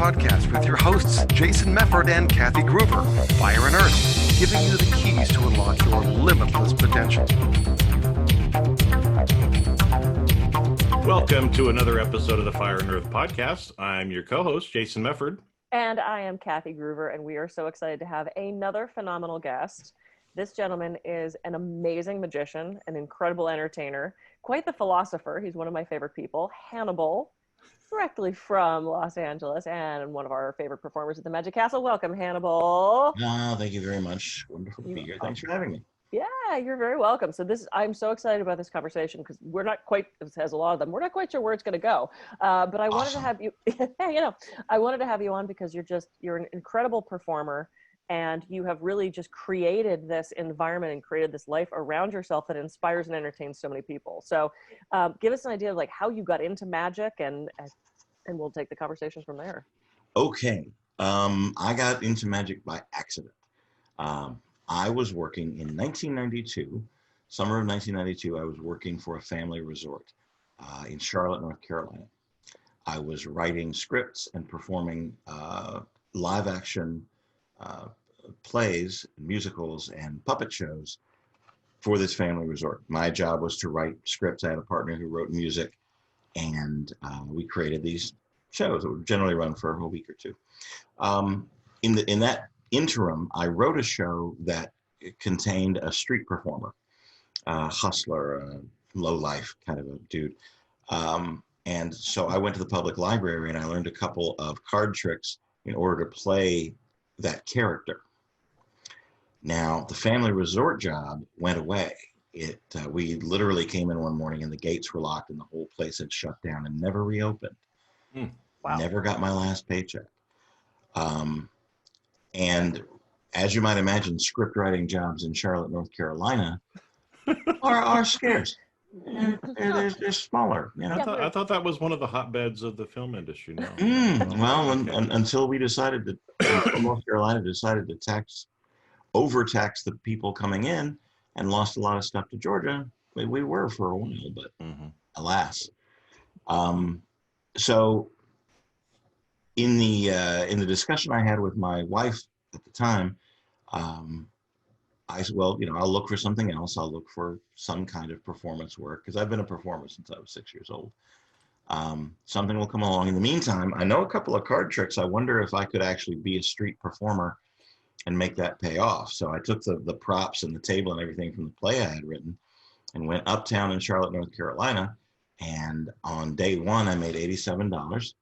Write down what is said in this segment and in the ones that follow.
podcast with your hosts, Jason Mefford and Kathy Gruber. Fire and Earth, giving you the keys to unlock your limitless potential. Welcome to another episode of the Fire and Earth podcast. I'm your co-host, Jason Mefford. And I am Kathy Gruber, and we are so excited to have another phenomenal guest. This gentleman is an amazing magician, an incredible entertainer, quite the philosopher. He's one of my favorite people, Hannibal, directly from Los Angeles, and one of our favorite performers at the Magic Castle. Welcome, Hannibal. Thank you very much. Wonderful to be here. Thanks for having me. Yeah, you're very welcome. So I'm so excited about this conversation because we're not quite, as a lot of them, we're not quite sure where it's going to go. But I wanted to have you, I wanted to have you on because you're an incredible performer, and you have really just created this environment and created this life around yourself that inspires and entertains so many people. So give us an idea of like how you got into magic, and we'll take the conversations from there. Okay. I got into magic by accident. I was working in 1992, summer of 1992, I was working for a family resort in Charlotte, North Carolina. I was writing scripts and performing live action plays, musicals, and puppet shows for this family resort. My job was to write scripts. I had a partner who wrote music, and we created these shows that would generally run for a week or two. In that interim, I wrote a show that contained a street performer, a hustler, a low-life kind of a dude. And so I went to the public library and I learned a couple of card tricks in order to play that character. Now, the family resort job went away. We literally came in one morning and the gates were locked and the whole place had shut down and never reopened. Wow. Never got my last paycheck. And as you might imagine, script writing jobs in Charlotte, North Carolina are scarce. They're smaller. You know? I thought that was one of the hotbeds of the film industry now. Until we decided to, North Carolina decided to overtax the people coming in and lost a lot of stuff to Georgia. We were for a while, but alas. So in the discussion I had with my wife at the time, I said, well, I'll look for something else. I'll look for some kind of performance work because I've been a performer since I was 6 years old. Something will come along. In the meantime, I know a couple of card tricks. I wonder if I could actually be a street performer and make that pay off. So I took the props and the table and everything from the play I had written and went uptown in Charlotte, North Carolina. And on day one, I made $87.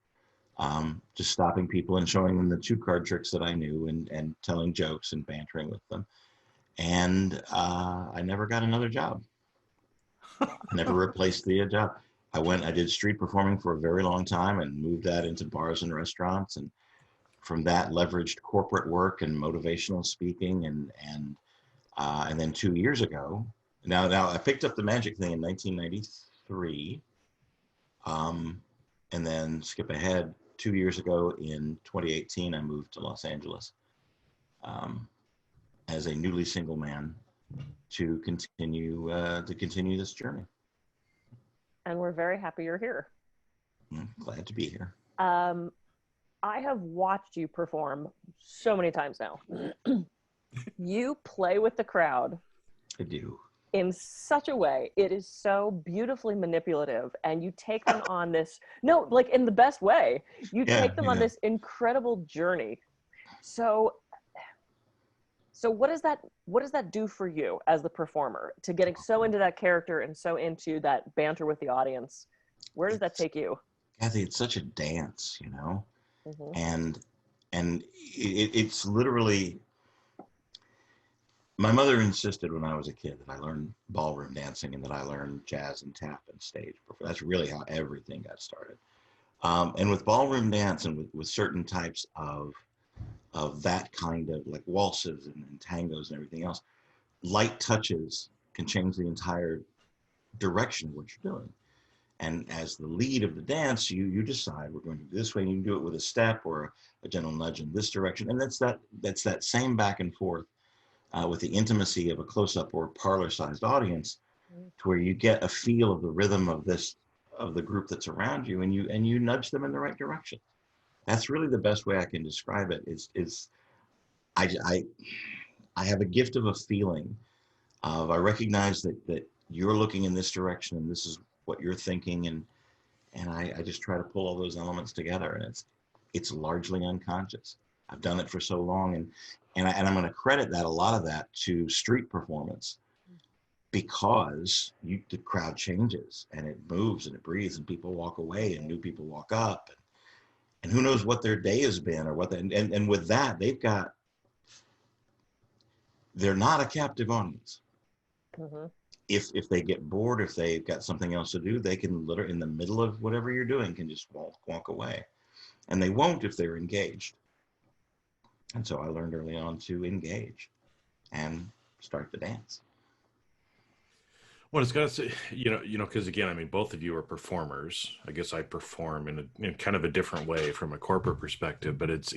Just stopping people and showing them the two card tricks that I knew and telling jokes and bantering with them. And I never got another job. I never replaced the job. I did street performing for a very long time and moved that into bars and restaurants. And from that leveraged corporate work and motivational speaking. And then 2 years ago, now I picked up the magic thing in 1993. And then skip ahead. 2 years ago in 2018, I moved to Los Angeles as a newly single man to continue this journey. And we're very happy you're here. I'm glad to be here. I have watched you perform so many times now. You play with the crowd. I do. In such a way, it is so beautifully manipulative, and you take them on this, like in the best way, take them on this incredible journey. So what does that do for you as the performer, to getting so into that character and so into that banter with the audience? Where does that take you? Kathy, it's such a dance, and it's literally. My mother insisted when I was a kid that I learned ballroom dancing and that I learned jazz and tap and stage. That's really how everything got started. And with ballroom dance and with certain types of that kind of like waltzes and tangos and everything else, light touches can change the entire direction of what you're doing. And as the lead of the dance, you decide we're going to do this way, and you can do it with a step or a gentle nudge in this direction. And that's that same back and forth. With the intimacy of a close-up or parlor-sized audience, to where you get a feel of the rhythm of the group that's around you, and you nudge them in the right direction. That's really the best way I can describe it. Is I have a gift of a feeling of, I recognize that you're looking in this direction and this is what you're thinking, and I just try to pull all those elements together, and it's largely unconscious. I've done it for so long, and I'm going to credit that, a lot of that, to street performance, because the crowd changes and it moves and it breathes, and people walk away and new people walk up, and who knows what their day has been, or what and with that, they're not a captive audience. Mm-hmm. If they get bored, if they've got something else to do, they can literally, in the middle of whatever you're doing, can just walk away, and they won't if they're engaged. And so I learned early on to engage and start the dance. Well, it's got to say, because again, I mean, both of you are performers. I guess I perform in kind of a different way from a corporate perspective, but it's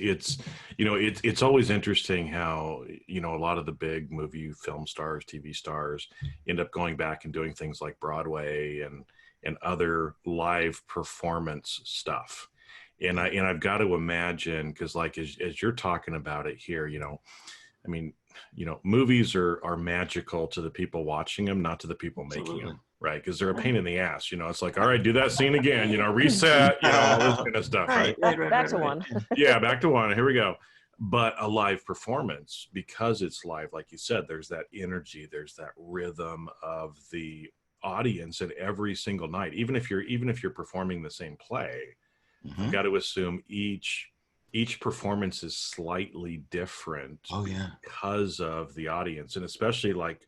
always interesting how, a lot of the big movie, film stars, TV stars end up going back and doing things like Broadway and other live performance stuff. And I've got to imagine, because like as you're talking about it here, I mean, movies are magical to the people watching them, not to the people making them, right? Because they're a pain in the ass. It's like, all right, do that scene again, reset, all this kind of stuff, right? Back to one. Yeah, back to one. Here we go. But a live performance, because it's live, like you said, there's that energy, there's that rhythm of the audience at every single night. Even if you're performing the same play, you've got to assume each performance is slightly different. Oh yeah, because of the audience, and especially like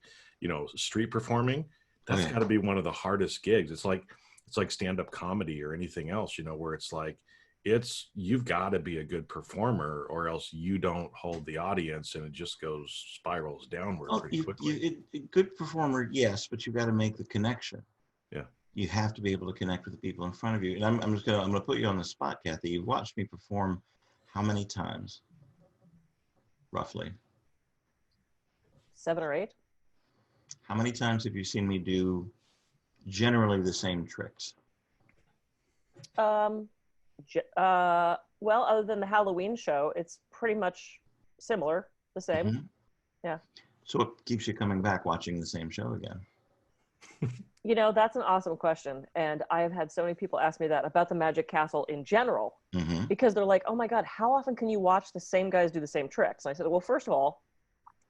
street performing, that's got to be one of the hardest gigs. It's like stand-up comedy or anything else, where it's like you've got to be a good performer, or else you don't hold the audience, and it just spirals downward pretty quickly. Good performer, yes, but you've got to make the connection. Yeah. You have to be able to connect with the people in front of you. And I'm going to put you on the spot, Kathy. You've watched me perform how many times, roughly? 7 or 8. How many times have you seen me do generally the same tricks? Well, other than the Halloween show, it's pretty much similar, the same. Mm-hmm. Yeah. So what keeps you coming back watching the same show again? That's an awesome question. And I have had so many people ask me that about the Magic Castle in general, because they're like, oh my God, how often can you watch the same guys do the same tricks? And I said, well, first of all,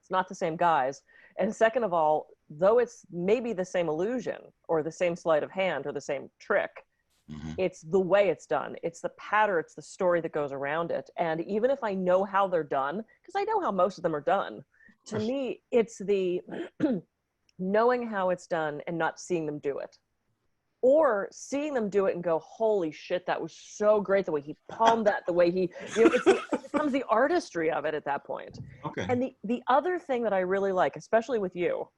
it's not the same guys. And second of all, though it's maybe the same illusion or the same sleight of hand or the same trick, it's the way it's done. It's the pattern. It's the story that goes around it. And even if I know how they're done, because I know how most of them are done, to me, it's the knowing how it's done and not seeing them do it, or seeing them do it and go, holy shit, that was so great, the way he palmed that, the way he, it becomes the artistry of it at that point. Okay. And the other thing that I really like, especially with you,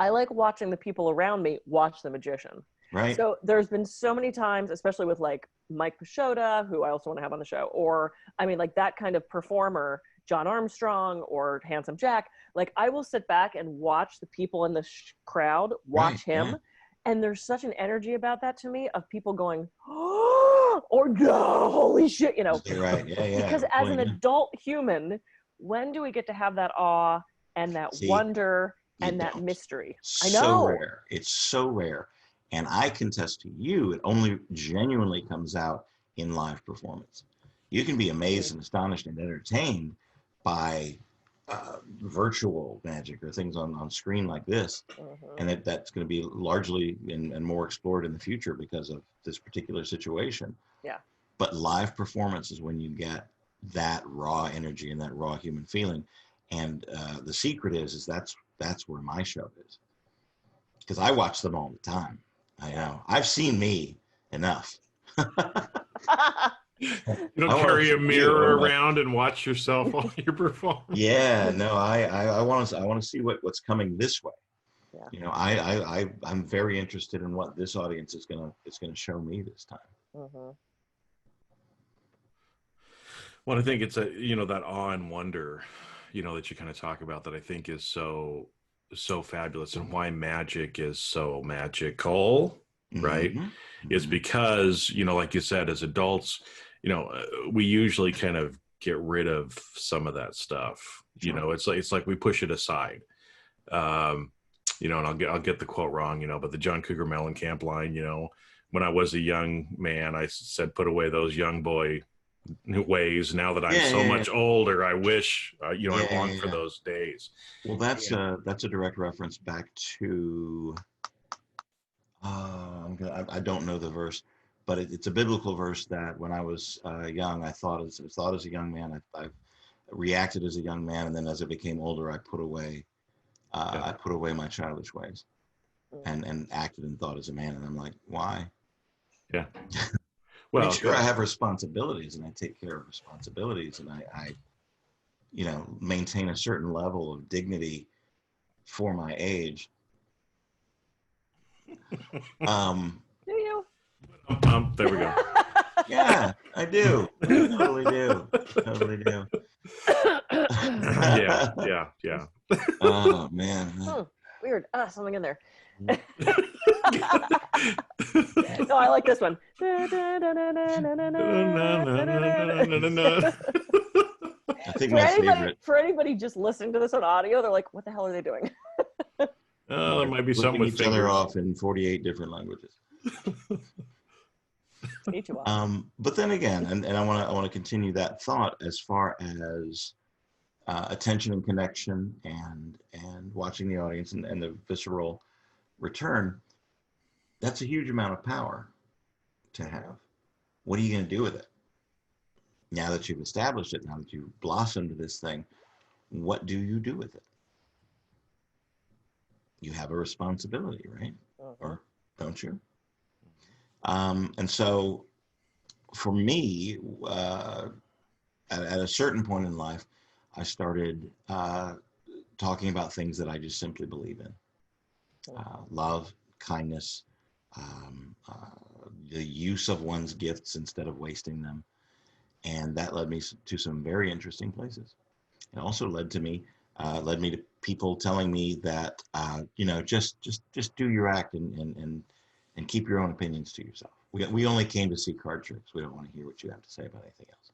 I like watching the people around me watch the magician. Right. So there's been so many times, especially with like Mike Pashota, who I also want to have on the show, or I mean, like that kind of performer, John Armstrong or Handsome Jack, like I will sit back and watch the people in the crowd watch him. Yeah. And there's such an energy about that to me, of people going, oh, or no, holy shit, You're right. Yeah. Because as an adult human, when do we get to have that awe and that wonder and that mystery? I know. So rare. It's so rare. And I contest to you, it only genuinely comes out in live performance. You can be amazed and astonished and entertained by virtual magic or things on screen like this. And that's going to be largely and more explored in the future because of this particular situation. Yeah. But live performance is when you get that raw energy and that raw human feeling. And the secret is that's where my show is. Because I watch them all the time. I know. I've seen me enough. You don't carry a mirror around and watch yourself while you're performing. Yeah, no, I want to see what's coming this way. Yeah. I'm very interested in what this audience is gonna show me this time. Well, I think it's that awe and wonder, that you kind of talk about, that I think is so fabulous, and why magic is so magical, right? Is because, like you said, as adults, we usually kind of get rid of some of that stuff. Sure. It's like we push it aside. And I'll get the quote wrong, but the John Cougar Mellencamp line, when I was a young man, I said, put away those young boy ways. Now that I'm so much older, I wish, I long for those days. Well, that's a direct reference back to, I don't know the verse, but it's a biblical verse that when I was young, I thought as a young man, I reacted as a young man, and then as I became older, I put away my childish ways, and acted and thought as a man. And I'm like, why? Yeah. Well, sure, I have responsibilities, and I take care of responsibilities, and I maintain a certain level of dignity for my age. Do you? There we go. Yeah, I do. I totally do. Totally do. Yeah. Oh man. Weird. Something in there. No, I like this one. I think my favorite. For anybody just listening to this on audio, they're like, "What the hell are they doing?" There might be something with each other off in 48 different languages. Me too. But then again, and I want to continue that thought as far as attention and connection, and watching the audience and the visceral return. That's a huge amount of power to have. What are you going to do with it? Now that you've established it, now that you've blossomed this thing, what do you do with it? You have a responsibility, right? Or don't you? And so for me, at a certain point in life, I started talking about things that I just simply believe in. Love, kindness, the use of one's gifts instead of wasting them. And that led me to some very interesting places. It also led me to people telling me that, just do your act and keep your own opinions to yourself. We only came to see card tricks. We don't want to hear what you have to say about anything else.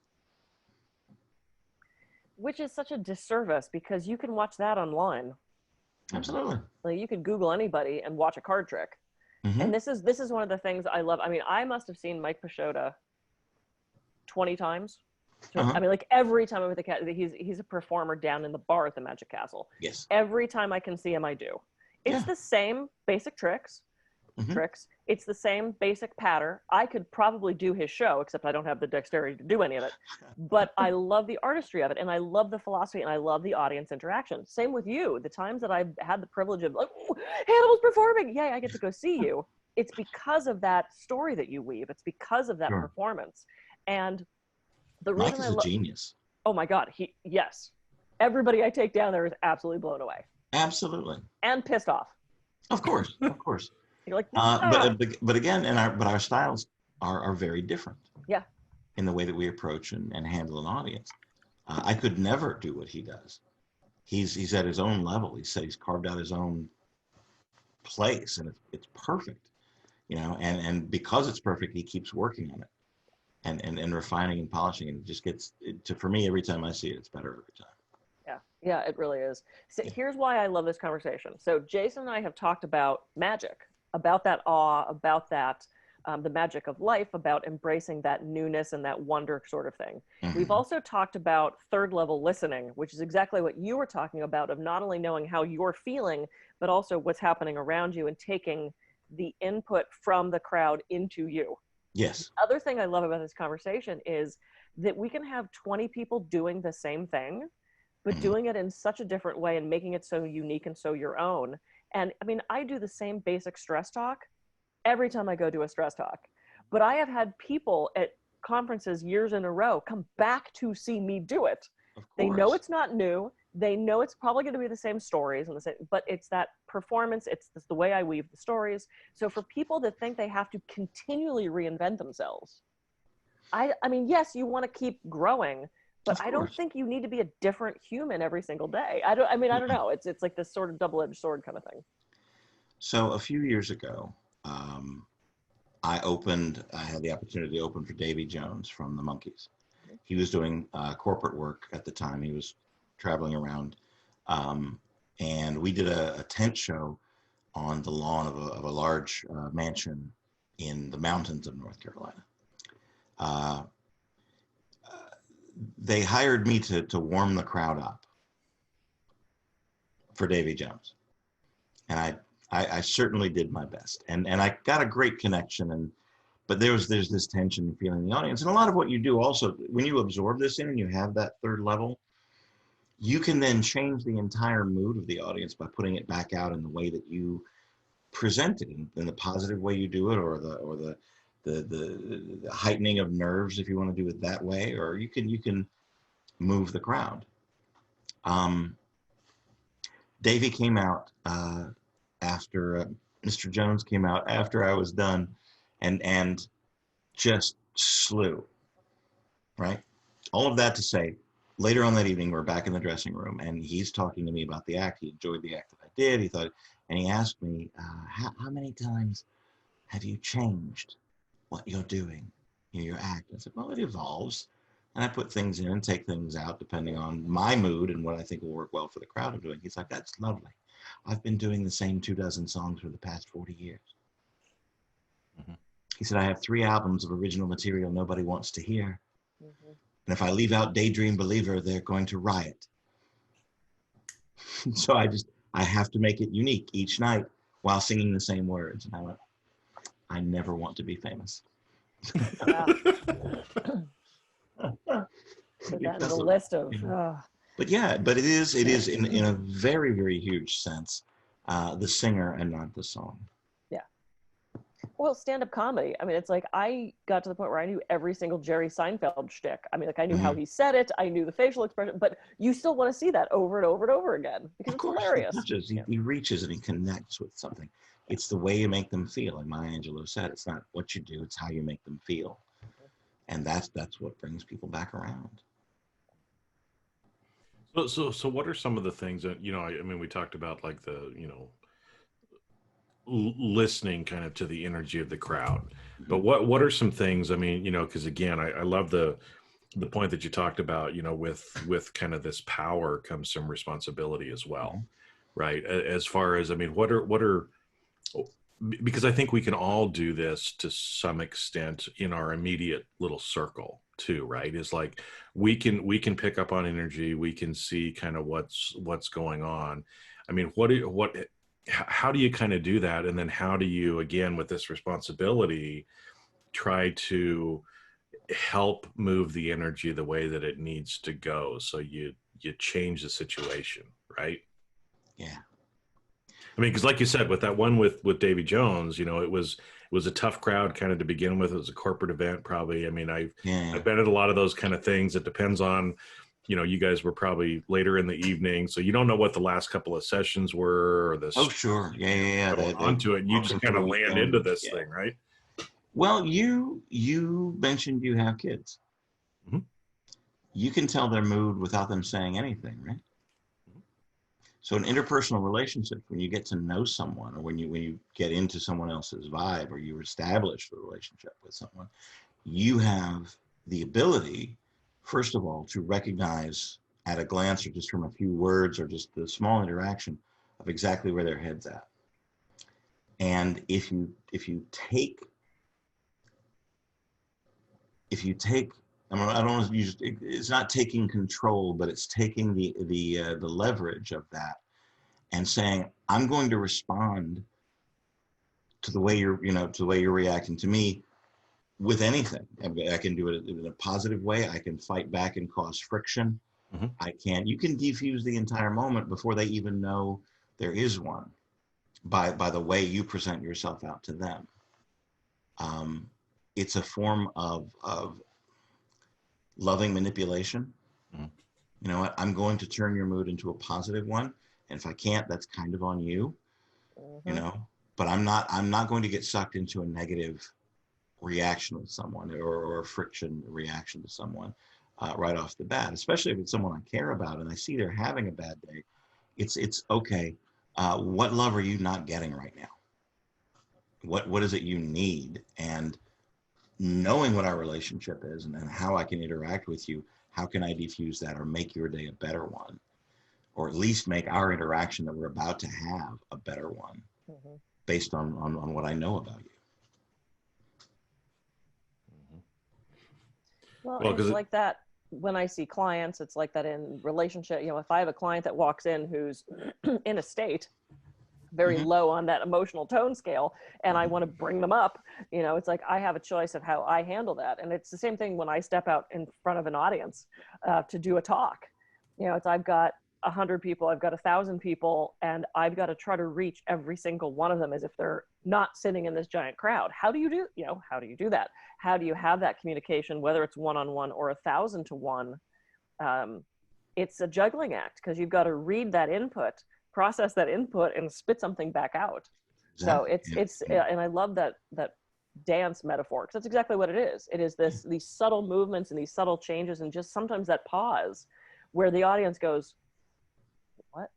Which is such a disservice, because you can watch that online. Absolutely. Like, you could Google anybody and watch a card trick. Mm-hmm. And this is one of the things I love. I mean, I must have seen Mike Pashota 20 times. I mean, like, every time I'm with the cat, he's a performer down in the bar at the Magic Castle. Yes. Every time I can see him, I do. It's the same basic tricks. It's the same basic patter. I could probably do his show, except I don't have the dexterity to do any of it. But I love the artistry of it, and I love the philosophy, and I love the audience interaction. Same with you. The times that I've had the privilege of, like, oh, Hannibal's performing, yay, I get to go see you. It's because of that story that you weave. It's because of that performance. And the reason Mike is a genius. Oh my God, yes. Everybody I take down there is absolutely blown away. Absolutely. And pissed off. Of course. You're like, but again, our styles are very different. Yeah. In the way that we approach and handle an audience. I could never do what he does. He's at his own level. He's carved out his own place, and it's perfect, and because it's perfect, he keeps working on it and refining and polishing, and it just gets for me, every time I see it, it's better every time. Yeah, it really is. So here's why I love this conversation. So Jason and I have talked about magic, about that awe, about that, the magic of life, about embracing that newness and that wonder sort of thing. Mm-hmm. We've also talked about third level listening, which is exactly what you were talking about, of not only knowing how you're feeling, but also what's happening around you and taking the input from the crowd into you. Yes. The other thing I love about this conversation is that we can have 20 people doing the same thing, but doing it in such a different way and making it so unique and so your own. And I mean, I do the same basic stress talk every time I go to a stress talk, but I have had people at conferences years in a row come back to see me do it. They know it's not new. They know it's probably going to be the same stories and but it's that performance. It's the way I weave the stories. So for people that think they have to continually reinvent themselves, I mean, yes, you want to keep growing, but I don't think you need to be a different human every single day. I don't know. It's like this sort of double-edged sword kind of thing. So a few years ago, I had the opportunity to open for Davy Jones from the Monkees. He was doing corporate work at the time. He was traveling around. And we did a tent show on the lawn of a large mansion in the mountains of North Carolina. They hired me to warm the crowd up for Davy Jones. And I certainly did my best. And I got a great connection. But there's this tension feeling in the audience. And a lot of what you do also, when you absorb this in and you have that third level, you can then change the entire mood of the audience by putting it back out in the way that you present it, in the positive way you do it, or the heightening of nerves, if you want to do it that way, or you can move the crowd. Davey came out after Mr. Jones came out after I was done, and just slew. Right, all of that to say, later on that evening, we're back in the dressing room, and he's talking to me about the act. He enjoyed the act that I did. He thought, and he asked me, how many times have you changed what you're doing in your act? I said, well, it evolves. And I put things in and take things out depending on my mood and what I think will work well for the crowd I'm doing. He's like, that's lovely. I've been doing the same 24 songs for the past 40 years. Mm-hmm. He said, I have 3 albums of original material nobody wants to hear. Mm-hmm. And if I leave out Daydream Believer, they're going to riot. So I have to make it unique each night while singing the same words. And I went, I never want to be famous. Wow. So that's a list of. But yeah, but it is in a very, very huge sense, the singer and not the song. Well, stand-up comedy. I mean, it's like I got to the point where I knew every single Jerry Seinfeld shtick. I mean, like I knew how he said it, I knew the facial expression, but you still want to see that over and over and over again because it's hilarious. He reaches and he connects with something. It's the way you make them feel. Like Maya Angelou said, it's not what you do, it's how you make them feel. And that's what brings people back around. So what are some of the things that, I mean, we talked about like the, listening kind of to the energy of the crowd, but what are some things, I mean, because again, I love the point that you talked about, with kind of this power comes some responsibility as well, right? As far as, I mean, what are, because I think we can all do this to some extent in our immediate little circle too, right? Is like, we can pick up on energy. We can see kind of what's going on. I mean, how do you kind of do that? And then how do you, again, with this responsibility, try to help move the energy the way that it needs to go? So you change the situation, right? Yeah. I mean, because like you said, with that one with Davy Jones, it was a tough crowd kind of to begin with. It was a corporate event, probably. I mean, I've been at a lot of those kind of things. It depends on, you guys were probably later in the evening, so you don't know what the last couple of sessions were or this. Oh, sure. Yeah. Onto it. And you just kind of land into this thing, right? Well, you mentioned you have kids. Mm-hmm. You can tell their mood without them saying anything, right? Mm-hmm. So in interpersonal relationships, when you get to know someone, or when you get into someone else's vibe, or you establish the relationship with someone, you have the ability, first of all, to recognize at a glance or just from a few words or just the small interaction of exactly where their head's at. And if you take, I don't want to use, it's not taking control, but it's taking the leverage of that and saying, I'm going to respond to the way you're reacting to me with anything. I can do it in a positive way. I can fight back and cause friction. Mm-hmm. You can defuse the entire moment before they even know there is one by the way you present yourself out to them. It's a form of loving manipulation. Mm-hmm. You know what? I'm going to turn your mood into a positive one. And if I can't, that's kind of on you, mm-hmm. But I'm not going to get sucked into a negative reaction with someone or a friction reaction to someone right off the bat, especially if it's someone I care about and I see they're having a bad day. It's okay. What love are you not getting right now? what is it you need? And knowing what our relationship is and how I can interact with you, how can I diffuse that or make your day a better one? Or at least make our interaction that we're about to have a better one based on what I know about you. Well, Well, it's 'cause like that when I see clients, it's like that in relationship. You know, if I have a client that walks in who's in a state very low on that emotional tone scale, and I want to bring them up, you know, it's like I have a choice of how I handle that. And it's the same thing when I step out in front of an audience to do a talk. You know, it's I've got 100 people, I've got 1,000 people, and I've got to try to reach every single one of them as if they're not sitting in this giant crowd. How do you do that? How do you have that communication, whether it's one-on-one or 1,000 to 1? It's a juggling act because you've got to read that input, process that input, and spit something back out. Exactly. So it's and I love that dance metaphor because that's exactly what it is. It is these subtle movements and these subtle changes, and just sometimes that pause where the audience goes,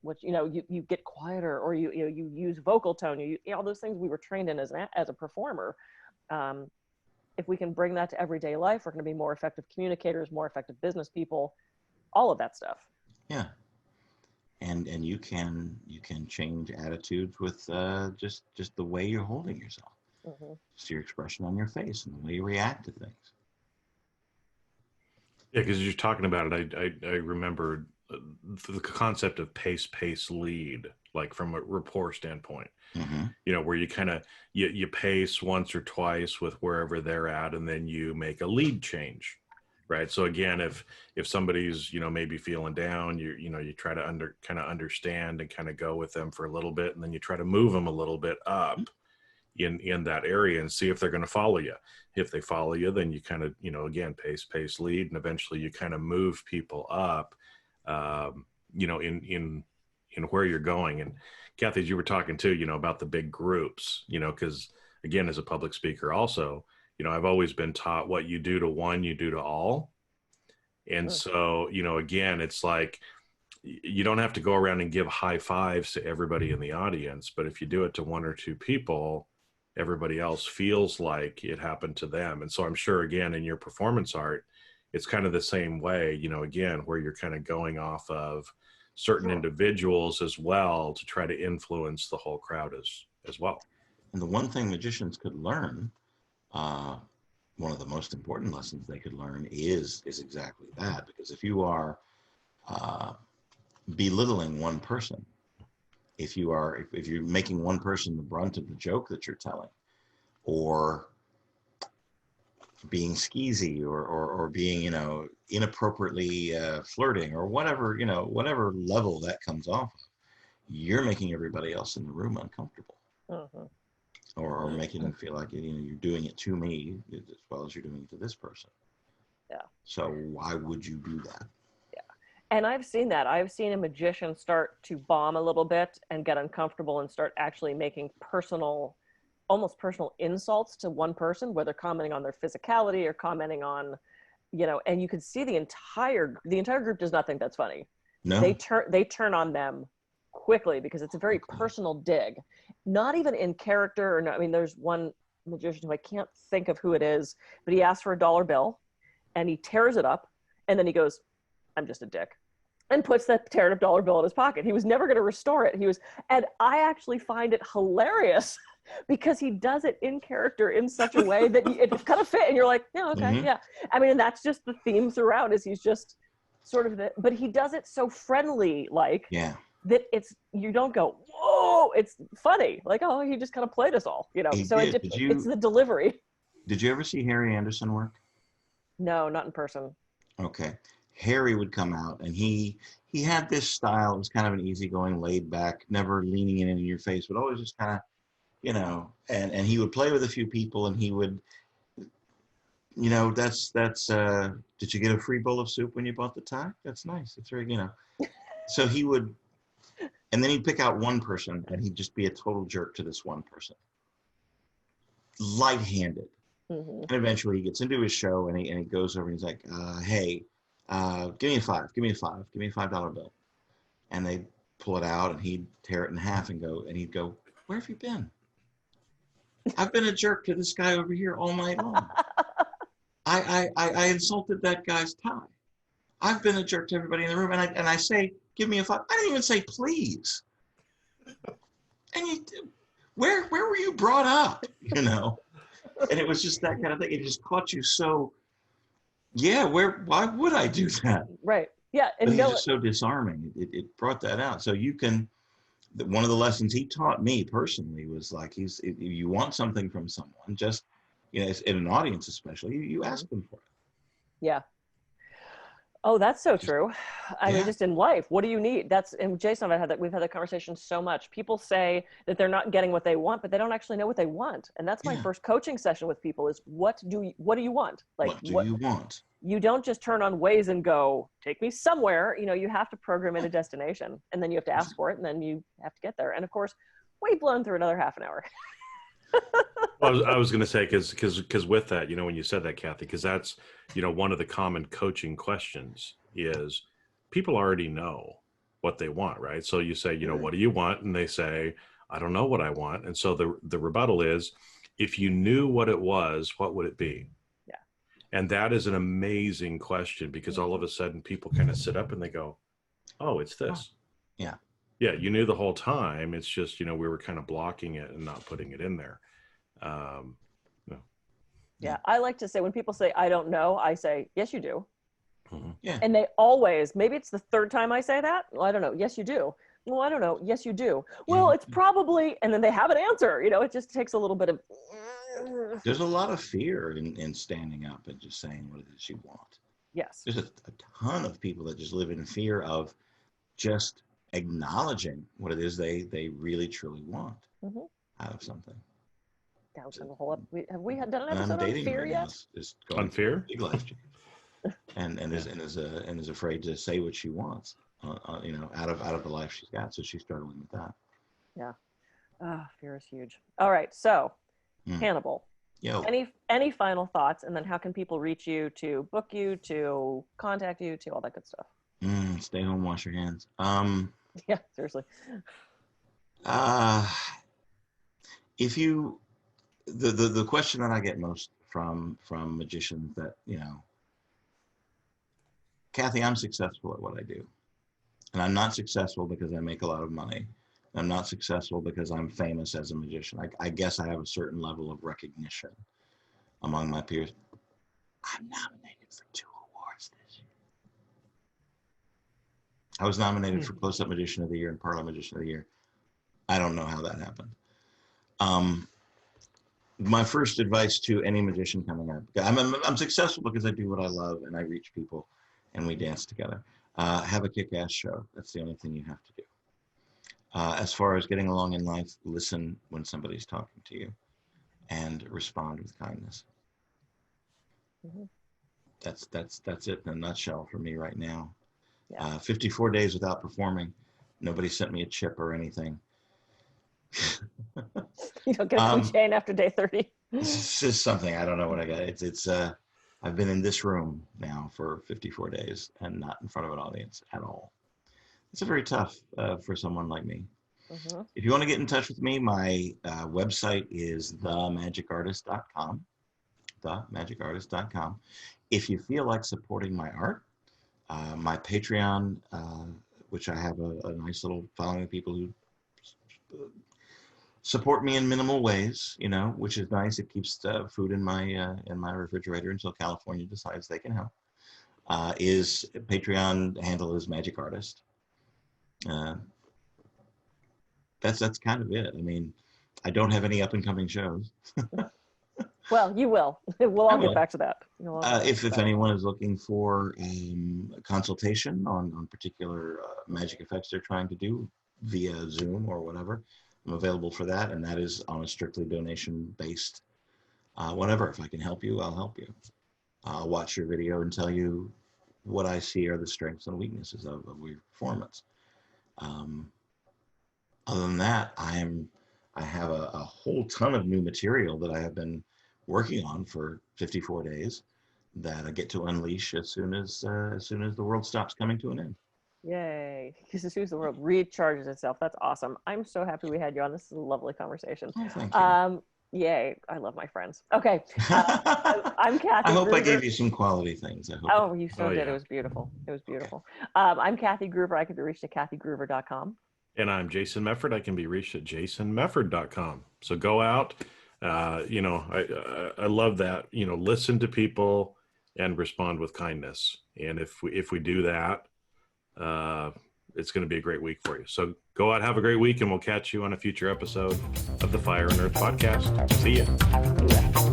what you know, you get quieter, or you use vocal tone, you all those things we were trained in as a performer. If we can bring that to everyday life, we're going to be more effective communicators, more effective business people, all of that stuff. Yeah. And you can change attitudes with just the way you're holding yourself, just your expression on your face and the way you react to things. Yeah, because you're talking about it, I remembered the concept of pace, lead, like from a rapport standpoint, you know, where you kind of, you pace once or twice with wherever they're at, and then you make a lead change, right? So again, if somebody's, you know, maybe feeling down, you try to kind of understand and kind of go with them for a little bit, and then you try to move them a little bit up in that area and see if they're going to follow you. If they follow you, then you kind of, you know, again, pace, lead, and eventually you kind of move people up, you know, in where you're going. And Kathy, as you were talking too, you know, about the big groups, you know, because again, as a public speaker also, you know, I've always been taught what you do to one, you do to all. And so, you know, again, it's like, you don't have to go around and give high fives to everybody in the audience, but if you do it to one or two people, everybody else feels like it happened to them. And so I'm sure, again, in your performance art, it's kind of the same way, you know, again, where you're kind of going off of certain individuals as well to try to influence the whole crowd as well. And the one thing magicians could learn, one of the most important lessons they could learn is exactly that. Because if you are belittling one person, if you're making one person the brunt of the joke that you're telling, or being skeezy, or being, you know, inappropriately flirting, or whatever, you know, whatever level that comes off of, you're making everybody else in the room uncomfortable, or making them feel like, you know, you're doing it to me as well as you're doing it to this person. Yeah. So why would you do that? And I've seen that. I've seen a magician start to bomb a little bit and get uncomfortable and start actually making almost personal insults to one person, whether commenting on their physicality or commenting on, you know, and you could see the entire group does not think that's funny. No. They turn on them quickly because it's a very personal dig, not even in character. Or no, I mean, there's one magician who I can't think of who it is, but he asks for a dollar bill and he tears it up and then he goes, "I'm just a dick," and puts that teared up dollar bill in his pocket. He was never going to restore it. And I actually find it hilarious because he does it in character in such a way that it kind of fit. And you're like, yeah, okay, yeah. I mean, and that's just the theme throughout is he's just sort of but he does it so friendly, like, that you don't go, whoa, it's funny. Like, oh, he just kind of played us all, you know? It's the delivery. Did you ever see Harry Anderson work? No, not in person. Okay. Harry would come out and he had this style. It was kind of an easygoing, laid back, never leaning in your face, but always just kind of, you know, and he would play with a few people and he would, you know, that's did you get a free bowl of soup when you bought the tie? That's nice. It's very, you know. So he would, and then he'd pick out one person and he'd just be a total jerk to this one person. Light-handed. And eventually he gets into his show and he goes over and he's like, hey, give me a $5 bill. And they'd pull it out and he'd tear it in half and he'd go, where have you been? I've been a jerk to this guy over here all night long. I insulted that guy's tie. I've been a jerk to everybody in the room, and I say, give me a five. I didn't even say please. And where were you brought up? You know, and it was just that kind of thing. It just caught you so. Yeah, why would I do that? Right. Yeah. And but he's just so disarming. It brought that out. So you can. One of the lessons he taught me personally was like, if you want something from someone, just, you know, in an audience especially, you ask them for it. Yeah. Oh, that's so true. I mean, just in life, what do you need? And Jason and I we've had that conversation so much. People say that they're not getting what they want, but they don't actually know what they want. And that's my first coaching session with people is what do you want? Like, what do you want? You don't just turn on Waze and go, take me somewhere. You know, you have to program in a destination, and then you have to ask for it, and then you have to get there. And of course, we've blown through another half an hour. Well, I was going to say, because with that, you know, when you said that, Kathy, because that's, you know, one of the common coaching questions is people already know what they want, right? So you say, you know, what do you want? And they say, I don't know what I want. And so the rebuttal is, if you knew what it was, what would it be? Yeah. And that is an amazing question, because all of a sudden people kind of sit up and they go, oh, it's this. Yeah. Yeah, you knew the whole time. It's just, you know, we were kind of blocking it and not putting it in there. No. Yeah, I like to say, when people say, I don't know, I say, yes, you do. Mm-hmm. Yeah. And they always, maybe it's the third time I say that. Well, I don't know. Yes, you do. Well, I don't know. Yes, you do. Well, it's probably, and then they have an answer. You know, it just takes a little bit of. There's a lot of fear in standing up and just saying what it is you want. Yes. There's a ton of people that just live in fear of just acknowledging what it is they really truly want out of something. Have we done an episode on fear yet? On fear? Big life change. and is afraid to say what she wants, you know, out of the life she's got. So she's struggling with that. Yeah. Fear is huge. All right. So Hannibal, any final thoughts? And then how can people reach you, to book you, to contact you, to all that good stuff? Stay home, wash your hands. Yeah, seriously. If you, the question that I get most from magicians that, you know, Kathy, I'm successful at what I do. And I'm not successful because I make a lot of money. I'm not successful because I'm famous as a magician. I guess I have a certain level of recognition among my peers. I'm nominated for 2 awards this year. I was nominated for Close-Up Magician of the Year and Parlor Magician of the Year. I don't know how that happened. My first advice to any magician coming up, I'm successful because I do what I love and I reach people and we dance together. Have a kick-ass show. That's the only thing you have to do. As far as getting along in life, listen when somebody's talking to you and respond with kindness. That's it in a nutshell for me right now. 54 days without performing. Nobody sent me a chip or anything. You don't get a keychain after day 30. It's just something, I don't know what I got. It's I've been in this room now for 54 days and not in front of an audience at all. It's very tough for someone like me. If you want to get in touch with me, my website is themagicartist.com. Themagicartist.com. If you feel like supporting my art, my Patreon, which I have a nice little following of people who support me in minimal ways, you know, which is nice. It keeps food in my refrigerator until California decides they can help. Is Patreon handle is Magic Artist. That's kind of it. I mean, I don't have any up and coming shows. Well, you will. We'll all get back to that. If anyone is looking for a consultation on particular magic effects they're trying to do via Zoom or whatever, I'm available for that, and that is on a strictly donation-based whatever. If I can help you, I'll help you. I'll watch your video and tell you what I see are the strengths and weaknesses of your performance. Other than that, I have a whole ton of new material that I have been working on for 54 days that I get to unleash as soon as the world stops coming to an end. Yay. Because as soon as the world recharges itself, that's awesome. I'm so happy we had you on. This is a lovely conversation. Oh, thank you. Yay. I love my friends. Okay. I'm Kathy I hope I Gruber. gave you some quality things. I hope. Oh, you so Oh, did. yeah. It was beautiful. It was beautiful. I'm Kathy Gruber. I can be reached at kathygruber.com. And I'm Jason Mefford. I can be reached at jasonmefford.com. So go out. You know, I love that. You know, listen to people and respond with kindness. And if we do that, it's going to be a great week for you. So go out, have a great week, and we'll catch you on a future episode of the Fire and Earth podcast. See ya. Yeah.